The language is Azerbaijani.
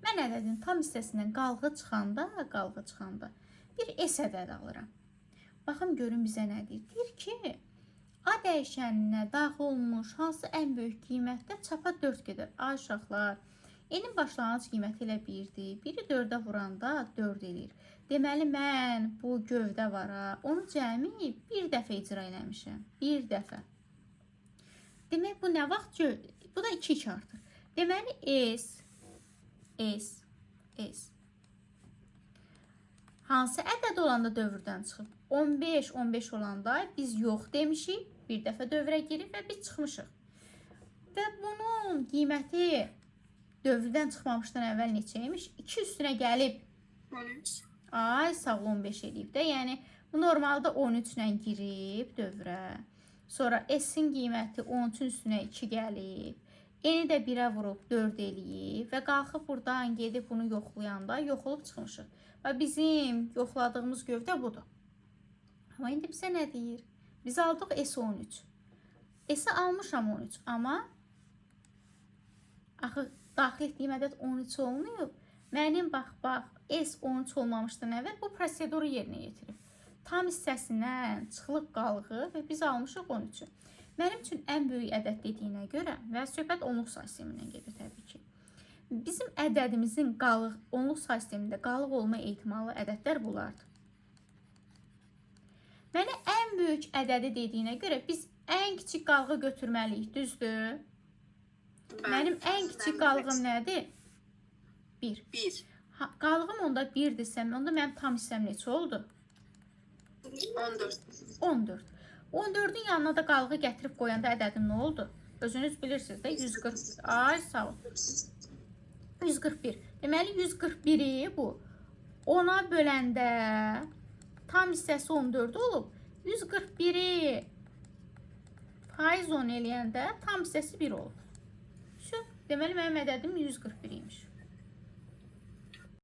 Mən ədədin tam hissəsindən qalğı çıxanda bir S ədədi alıram. Baxın görün bizə nə deyir? Deyir ki, A dəyişəninə daxil olmuş hansı ən böyük qiymətdə çapa 4 gedir. Ay uşaqlar, N'in başlanğıc qiyməti ilə 1-dir. 1-i 4-ə vuranda 4 eləyir. Deməli, mən bu gövdə var ha, onu cəmi bir dəfə icra eləmişəm. Bir dəfə. Demək, bu nə vaxt gövdə? Bu da 2 artır. Deməli, S. Hansı ədəd olanda dövrdən çıxıb? 15 olanda biz yox demişik. Bir dəfə dövrə girib və biz çıxmışıq. Və bunun qiyməti dövrdən çıxmamışdan əvvəl neçəymiş? 2 üstünə gəlib. 13. Ay, sağ 15 eləyib də. Yəni, bu normalda 13 ilə girib dövrə. Sonra S-in qiyməti 13-ün üstünə 2 gəlib. N-i də 1-ə vurub 4 eləyib. Və qalxıb buradan gedib bunu yoxlayanda yox olub çıxmışıq. Və bizim yoxladığımız gövdə budur. Amma indi bizə nə deyir? Biz aldıq S13. S-i almışam 13. Amma axı daxil etdiyim ədəd 13 olmayıb. Mənim bax, S13 olmamışdan əvvəl bu proseduru yerinə yetirib. Tam hissəsindən çıxılıb qalğı və biz almışıq 13-ü. Mənim üçün ən böyük ədəd dediyinə görə və söhbət onluq say sistemindən gedir təbii ki. Bizim ədədimizin onluq say sistemində qalıq olma ehtimalı ədədlər bunlardır. Mənə ən böyük ədədi dediyinə görə biz ən kiçik qalığı götürməliyik, düzdür? Mənim ən kiçik qalığım nədir? 1. Qalığım onda 1-dirsə, onda mənim tam hissəm neçə oldu? 14. 14-ün yanına da qalığı gətirib qoyanda ədədim nə oldu? Özünüz bilirsiniz də 140. Ay, sağ ol. 141. Deməli 141-i bu 10-a böləndə tam hissəsi 14 olub. 141-i faiz 10 eləyəndə tam hissəsi 1 olub. Deməli mənim ədədim 141 imiş.